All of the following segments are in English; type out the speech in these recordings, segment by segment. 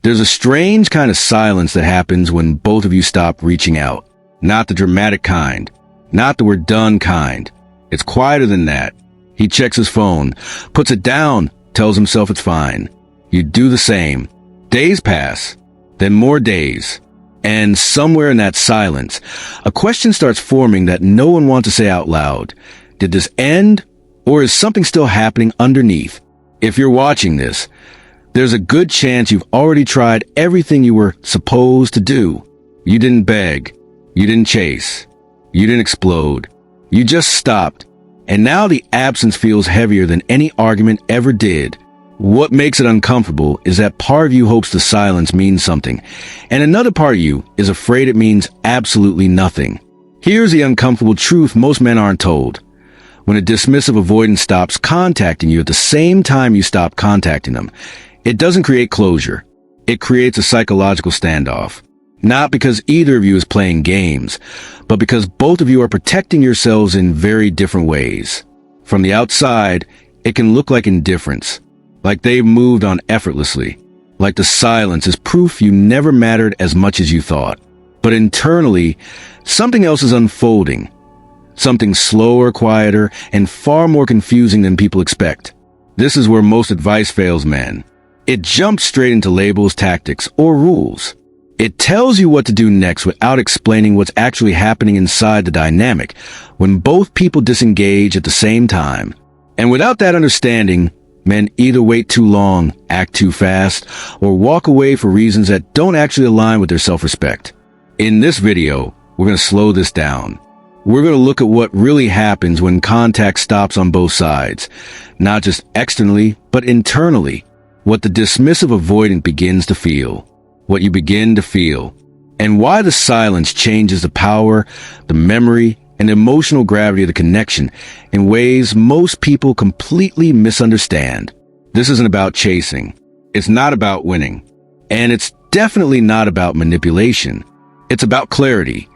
There's a strange kind of silence that happens when both of you stop reaching out. Not the dramatic kind. Not the "we're done" kind. It's quieter than that. He checks his phone, puts it down, tells himself it's fine. You do the same. Days pass, then more days. And somewhere in that silence, a question starts forming that no one wants to say out loud. Did this end, or is something still happening underneath? If you're watching this, there's a good chance you've already tried everything you were supposed to do. You didn't beg. You didn't chase. You didn't explode. You just stopped. And now the absence feels heavier than any argument ever did. What makes it uncomfortable is that part of you hopes the silence means something, and another part of you is afraid it means absolutely nothing. Here's the uncomfortable truth most men aren't told. When a dismissive avoidant stops contacting you at the same time you stop contacting them, it doesn't create closure. It creates a psychological standoff. Not because either of you is playing games, but because both of you are protecting yourselves in very different ways. From the outside, it can look like indifference, like they've moved on effortlessly, like the silence is proof you never mattered as much as you thought. But internally, something else is unfolding, something slower, quieter, and far more confusing than people expect. This is where most advice fails men. It jumps straight into labels, tactics, or rules. It tells you what to do next without explaining what's actually happening inside the dynamic when both people disengage at the same time. And without that understanding, men either wait too long, act too fast, or walk away for reasons that don't actually align with their self-respect. In this video, we're going to slow this down. We're going to look at what really happens when contact stops on both sides, not just externally, but internally. What the dismissive avoidant begins to feel. What you begin to feel, and why the silence changes the power, the memory, and emotional gravity of the connection in ways most people completely misunderstand. This isn't about chasing. It's not about winning. And it's definitely not about manipulation. It's about clarity.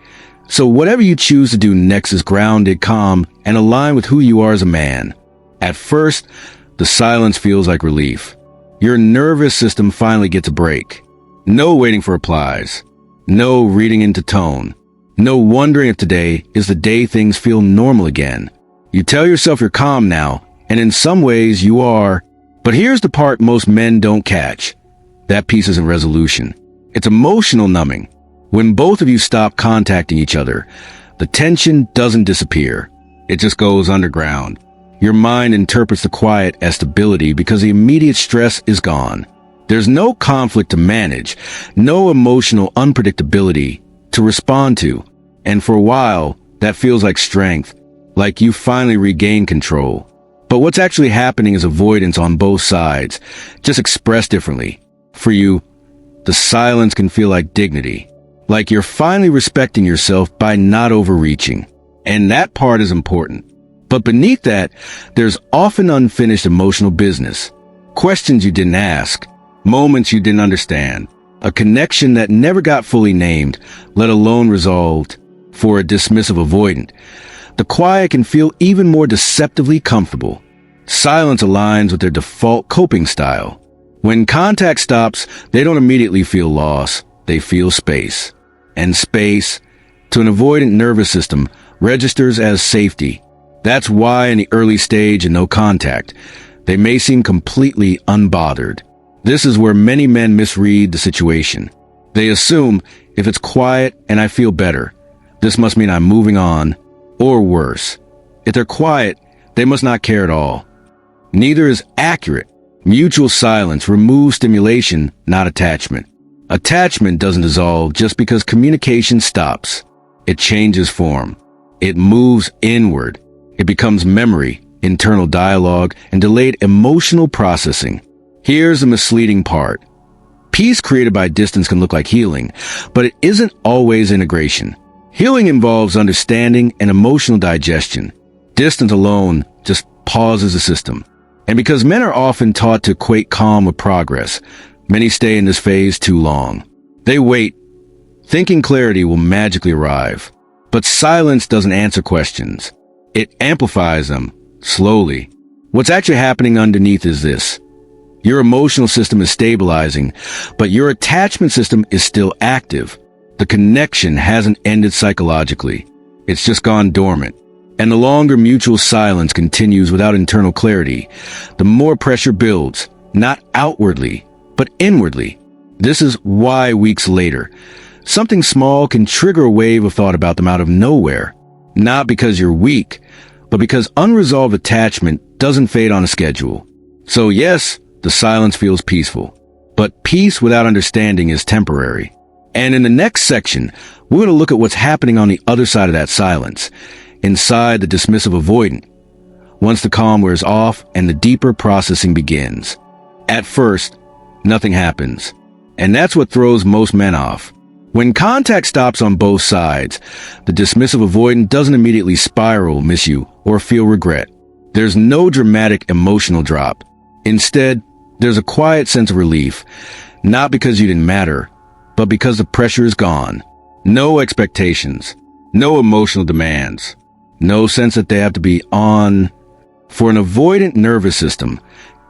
So whatever you choose to do next is grounded, calm, and aligned with who you are as a man. At first, the silence feels like relief. Your nervous system finally gets a break. No waiting for replies. No reading into tone. No wondering if today is the day things feel normal again. You tell yourself you're calm now, and in some ways you are. But here's the part most men don't catch. That piece isn't resolution. It's emotional numbing. When both of you stop contacting each other, the tension doesn't disappear. It just goes underground. Your mind interprets the quiet as stability because the immediate stress is gone. There's no conflict to manage, no emotional unpredictability to respond to. And for a while, that feels like strength, like you finally regained control. But what's actually happening is avoidance on both sides, just expressed differently. For you, the silence can feel like dignity, like you're finally respecting yourself by not overreaching. And that part is important. But beneath that, there's often unfinished emotional business, questions you didn't ask, moments you didn't understand, a connection that never got fully named, let alone resolved. For a dismissive avoidant, the quiet can feel even more deceptively comfortable. Silence aligns with their default coping style. When contact stops, they don't immediately feel loss, they feel space. And space, to an avoidant nervous system, registers as safety. That's why in the early stage and no contact, they may seem completely unbothered. This is where many men misread the situation. They assume, if it's quiet and I feel better, this must mean I'm moving on, or worse. If they're quiet, they must not care at all. Neither is accurate. Mutual silence removes stimulation, not attachment. Attachment doesn't dissolve just because communication stops. It changes form. It moves inward. It becomes memory, internal dialogue, and delayed emotional processing. Here's the misleading part. Peace created by distance can look like healing, but it isn't always integration. Healing involves understanding and emotional digestion. Distance alone just pauses the system. And because men are often taught to equate calm with progress, many stay in this phase too long. They wait, thinking clarity will magically arrive. But silence doesn't answer questions. It amplifies them, slowly. What's actually happening underneath is this. Your emotional system is stabilizing, but your attachment system is still active. The connection hasn't ended psychologically. It's just gone dormant. And the longer mutual silence continues without internal clarity, the more pressure builds, not outwardly, but inwardly. This is why weeks later, something small can trigger a wave of thought about them out of nowhere. Not because you're weak, but because unresolved attachment doesn't fade on a schedule. So yes, the silence feels peaceful, but peace without understanding is temporary. And in the next section, we're going to look at what's happening on the other side of that silence, inside the dismissive avoidant, once the calm wears off and the deeper processing begins. At first, nothing happens, and that's what throws most men off. When contact stops on both sides, the dismissive avoidant doesn't immediately spiral, miss you, or feel regret. There's no dramatic emotional drop. Instead, there's a quiet sense of relief, not because you didn't matter, but because the pressure is gone. No expectations, no emotional demands, no sense that they have to be on. For an avoidant nervous system,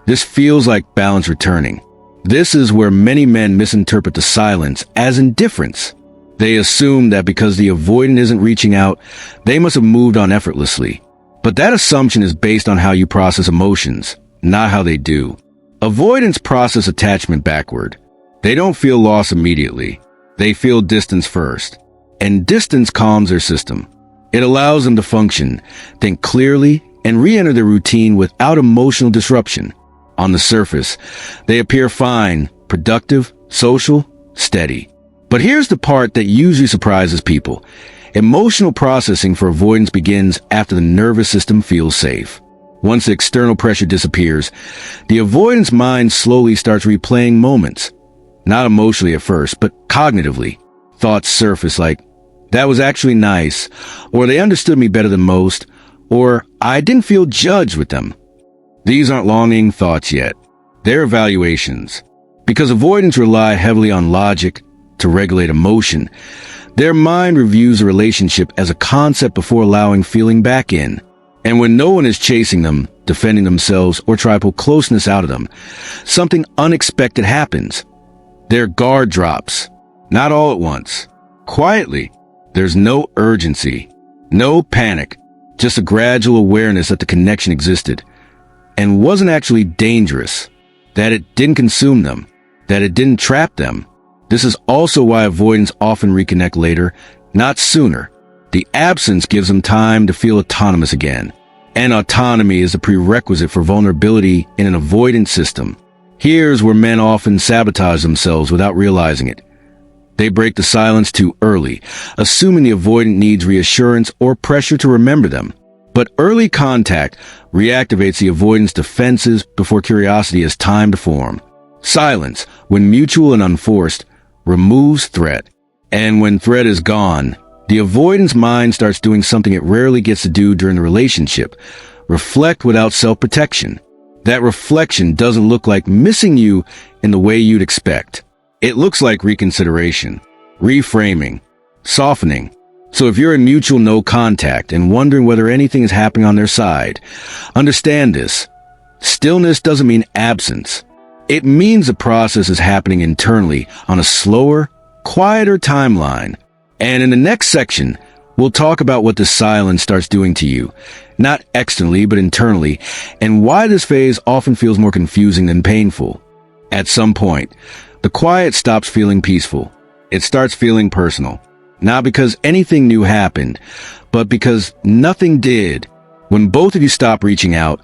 this feels like balance returning. This is where many men misinterpret the silence as indifference. They assume that because the avoidant isn't reaching out, they must have moved on effortlessly. But that assumption is based on how you process emotions, not how they do. Avoidants process attachment backward. They don't feel loss immediately. They feel distance first. And distance calms their system. It allows them to function, think clearly, and re-enter their routine without emotional disruption. On the surface, they appear fine, productive, social, steady. But here's the part that usually surprises people. Emotional processing for avoidance begins after the nervous system feels safe. Once the external pressure disappears, the avoidance mind slowly starts replaying moments. Not emotionally at first, but cognitively. Thoughts surface like, that was actually nice, or they understood me better than most, or I didn't feel judged with them. These aren't longing thoughts yet. They're evaluations. Because avoidants rely heavily on logic to regulate emotion, their mind reviews a relationship as a concept before allowing feeling back in. And when no one is chasing them, defending themselves, or trying to pull closeness out of them, something unexpected happens. Their guard drops. Not all at once. Quietly. There's no urgency. No panic. Just a gradual awareness that the connection existed and wasn't actually dangerous. That it didn't consume them. That it didn't trap them. This is also why avoidants often reconnect later, not sooner. The absence gives them time to feel autonomous again. And autonomy is a prerequisite for vulnerability in an avoidant system. Here's where men often sabotage themselves without realizing it. They break the silence too early, assuming the avoidant needs reassurance or pressure to remember them. But early contact reactivates the avoidant's defenses before curiosity has time to form. Silence, when mutual and unforced, removes threat. And when threat is gone, the avoidant's mind starts doing something it rarely gets to do during the relationship. Reflect without self-protection. That reflection doesn't look like missing you in the way you'd expect. It looks like reconsideration, reframing, softening. So if you're in mutual no contact and wondering whether anything is happening on their side, understand this. Stillness doesn't mean absence. It means the process is happening internally on a slower, quieter timeline. And in the next section, we'll talk about what the silence starts doing to you, not externally but internally, and why this phase often feels more confusing than painful. At some point, the quiet stops feeling peaceful. It starts feeling personal. Not because anything new happened, but because nothing did. When both of you stop reaching out,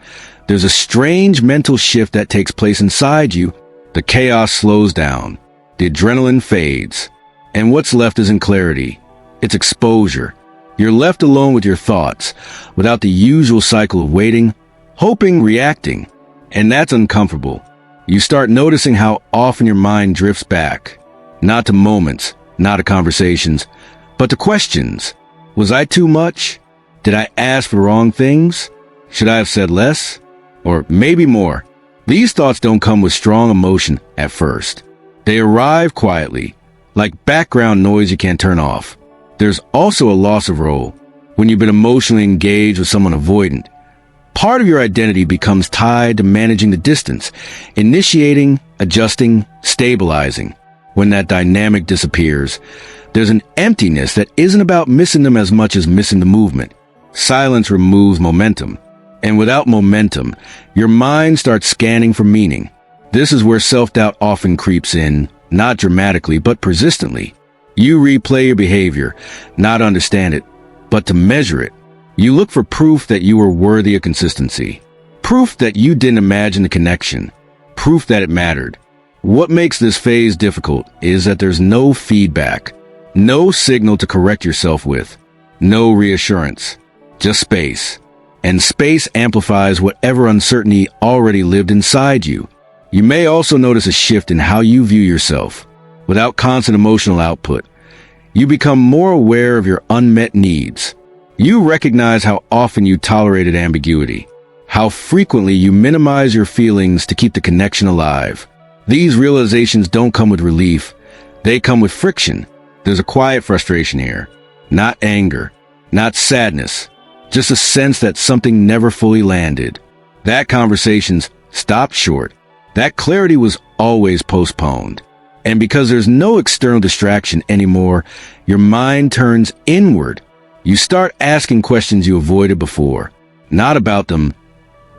there's a strange mental shift that takes place inside you. The chaos slows down. The adrenaline fades. And what's left isn't clarity. It's exposure. You're left alone with your thoughts, without the usual cycle of waiting, hoping, reacting. And that's uncomfortable. You start noticing how often your mind drifts back. Not to moments, not to conversations, but to questions. Was I too much? Did I ask for the wrong things? Should I have said less? Or maybe more? These thoughts don't come with strong emotion at first. They arrive quietly, like background noise you can't turn off. There's also a loss of role. When you've been emotionally engaged with someone avoidant, Part of your identity becomes tied to managing the distance, initiating, adjusting, stabilizing. When that dynamic disappears, there's an emptiness that isn't about missing them as much as missing the movement. Silence removes momentum. And without momentum, your mind starts scanning for meaning. This is where self-doubt often creeps in, not dramatically, but persistently. You replay your behavior, not to understand it, but to measure it. You look for proof that you were worthy of consistency. Proof that you didn't imagine the connection. Proof that it mattered. What makes this phase difficult is that there's no feedback, no signal to correct yourself with, no reassurance, just space. And space amplifies whatever uncertainty already lived inside you. You may also notice a shift in how you view yourself. Without constant emotional output, you become more aware of your unmet needs. You recognize how often you tolerated ambiguity, how frequently you minimize your feelings to keep the connection alive. These realizations don't come with relief, they come with friction. There's a quiet frustration here, not anger, not sadness, just a sense that something never fully landed. That conversation's stopped short. That clarity was always postponed. And because there's no external distraction anymore, your mind turns inward. You start asking questions you avoided before, not about them,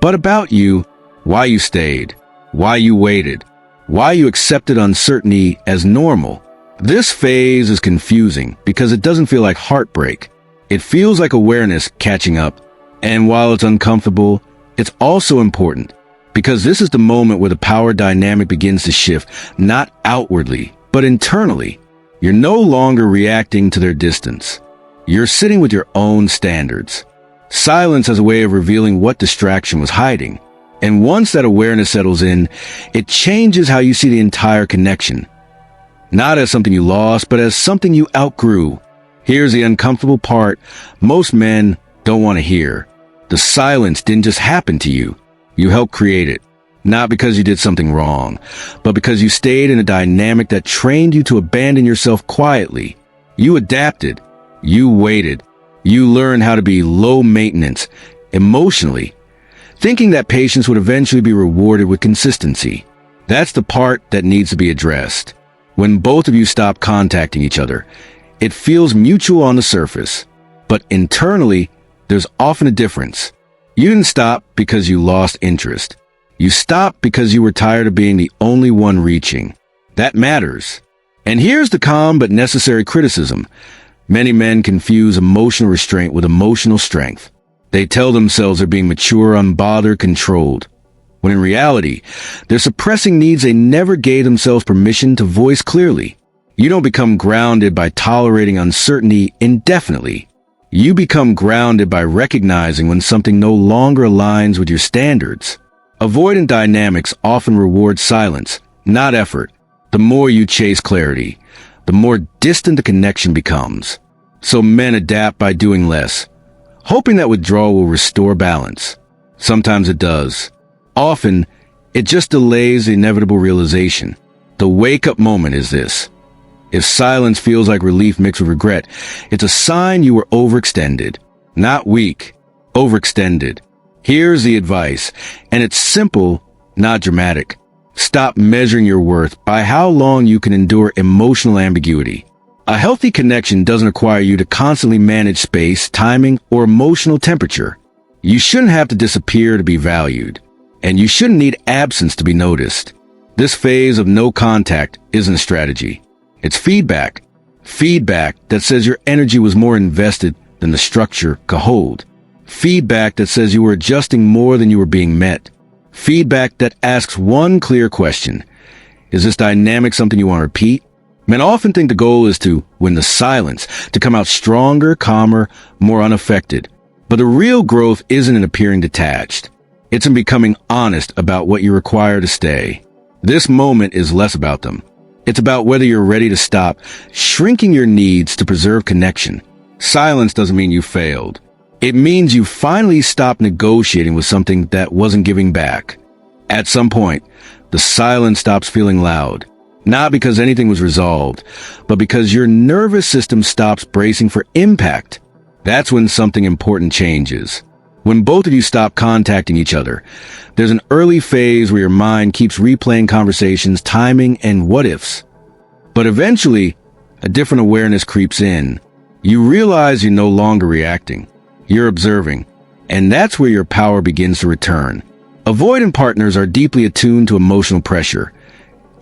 but about you, why you stayed, why you waited, why you accepted uncertainty as normal. This phase is confusing because it doesn't feel like heartbreak. It feels like awareness catching up. And while it's uncomfortable, it's also important because this is the moment where the power dynamic begins to shift, not outwardly, but internally. You're no longer reacting to their distance. You're sitting with your own standards. Silence has a way of revealing what distraction was hiding. And once that awareness settles in, it changes how you see the entire connection. Not as something you lost, but as something you outgrew. Here's the uncomfortable part most men don't want to hear. The silence didn't just happen to you. You helped create it. Not because you did something wrong, but because you stayed in a dynamic that trained you to abandon yourself quietly. You adapted. You waited. You learned how to be low maintenance, emotionally, thinking that patience would eventually be rewarded with consistency. That's the part that needs to be addressed. When both of you stop contacting each other, it feels mutual on the surface, but internally, there's often a difference. You didn't stop because you lost interest. You stopped because you were tired of being the only one reaching. That matters. And here's the calm but necessary criticism. Many men confuse emotional restraint with emotional strength. They tell themselves they're being mature, unbothered, controlled, when in reality, they're suppressing needs they never gave themselves permission to voice clearly. You don't become grounded by tolerating uncertainty indefinitely. You become grounded by recognizing when something no longer aligns with your standards. Avoidant dynamics often reward silence, not effort. The more you chase clarity, the more distant the connection becomes. So men adapt by doing less, hoping that withdrawal will restore balance. Sometimes it does. Often, it just delays the inevitable realization. The wake-up moment is this. If silence feels like relief mixed with regret, it's a sign you were overextended. Not weak, overextended. Here's the advice, and it's simple, not dramatic. Stop measuring your worth by how long you can endure emotional ambiguity. A healthy connection doesn't require you to constantly manage space, timing, or emotional temperature. You shouldn't have to disappear to be valued. And you shouldn't need absence to be noticed. This phase of no contact isn't a strategy. It's feedback. Feedback that says your energy was more invested than the structure could hold. Feedback that says you were adjusting more than you were being met. Feedback that asks one clear question. Is this dynamic something you want to repeat? Men often think the goal is to win the silence, to come out stronger, calmer, more unaffected. But the real growth isn't in appearing detached. It's in becoming honest about what you require to stay. This moment is less about them. It's about whether you're ready to stop shrinking your needs to preserve connection. Silence doesn't mean you failed. It means you finally stopped negotiating with something that wasn't giving back. At some point, the silence stops feeling loud. Not because anything was resolved, but because your nervous system stops bracing for impact. That's when something important changes. When both of you stop contacting each other, there's an early phase where your mind keeps replaying conversations, timing, and what-ifs. But eventually, a different awareness creeps in. You realize you're no longer reacting. You're observing. And that's where your power begins to return. Avoidant partners are deeply attuned to emotional pressure,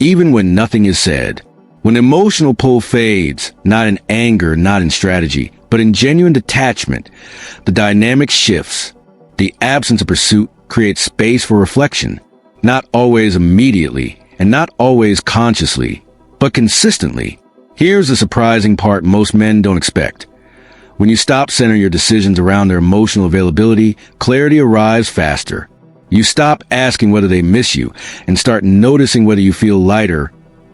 even when nothing is said. When emotional pull fades, not in anger, not in strategy, but in genuine detachment, the dynamic shifts. The absence of pursuit creates space for reflection, not always immediately, and not always consciously, but consistently. Here's the surprising part most men don't expect. When you stop centering your decisions around their emotional availability, clarity arrives faster. You stop asking whether they miss you and start noticing whether you feel lighter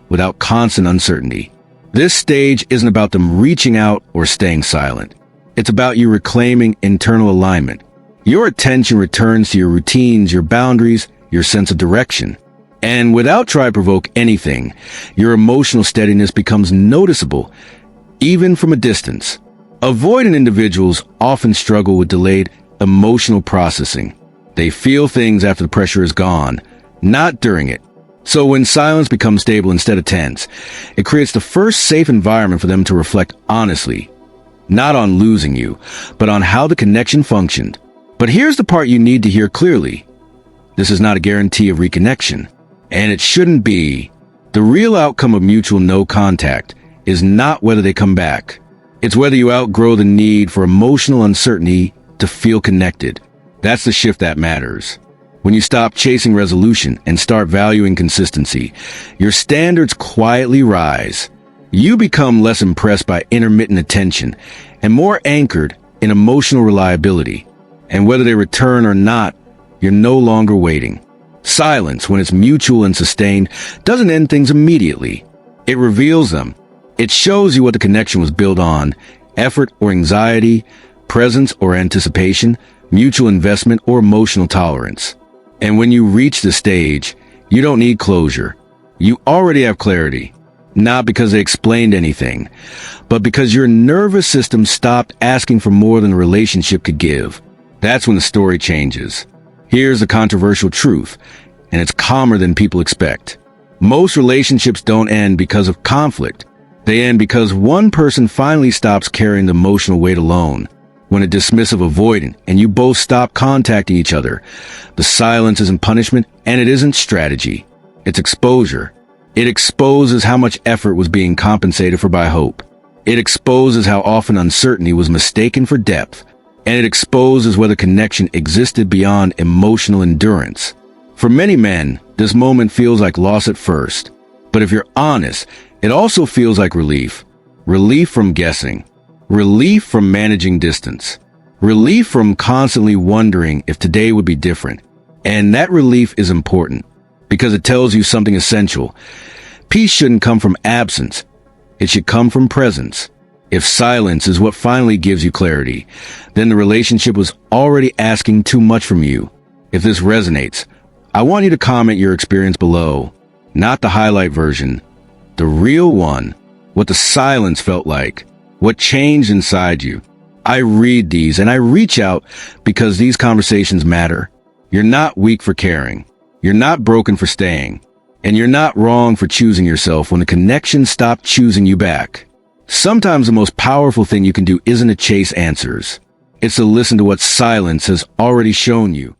without constant uncertainty. This stage isn't about them reaching out or staying silent. It's about you reclaiming internal alignment. Your attention returns to your routines, your boundaries, your sense of direction. And without trying to provoke anything, your emotional steadiness becomes noticeable, even from a distance. Avoidant individuals often struggle with delayed emotional processing. They feel things after the pressure is gone, not during it. So when silence becomes stable instead of tense, it creates the first safe environment for them to reflect honestly, not on losing you, but on how the connection functioned. But here's the part you need to hear clearly. This is not a guarantee of reconnection, and it shouldn't be. The real outcome of mutual no contact is not whether they come back. It's whether you outgrow the need for emotional uncertainty to feel connected. That's the shift that matters. When you stop chasing resolution and start valuing consistency, your standards quietly rise. You become less impressed by intermittent attention and more anchored in emotional reliability. And whether they return or not, you're no longer waiting. Silence, when it's mutual and sustained, doesn't end things immediately. It reveals them. It shows you what the connection was built on: effort or anxiety, presence or anticipation, mutual investment or emotional tolerance. And when you reach this stage, you don't need closure. You already have clarity. Not because they explained anything, but because your nervous system stopped asking for more than the relationship could give. That's when the story changes. Here's the controversial truth, and it's calmer than people expect. Most relationships don't end because of conflict. They end because one person finally stops carrying the emotional weight alone. When a dismissive avoidant and you both stop contacting each other, the silence isn't punishment and it isn't strategy. It's exposure. It exposes how much effort was being compensated for by hope. It exposes how often uncertainty was mistaken for depth. And it exposes whether connection existed beyond emotional endurance. For many men, this moment feels like loss at first. But if you're honest, it also feels like relief. Relief from guessing. Relief from managing distance. Relief from constantly wondering if today would be different. And that relief is important because it tells you something essential. Peace shouldn't come from absence. It should come from presence. If silence is what finally gives you clarity, then the relationship was already asking too much from you. If this resonates, I want you to comment your experience below. Not the highlight version, the real one. What the silence felt like. What changed inside you. I read these and I reach out because these conversations matter. You're not weak for caring. You're not broken for staying. And you're not wrong for choosing yourself when the connection stopped choosing you back. Sometimes the most powerful thing you can do isn't to chase answers. It's to listen to what silence has already shown you.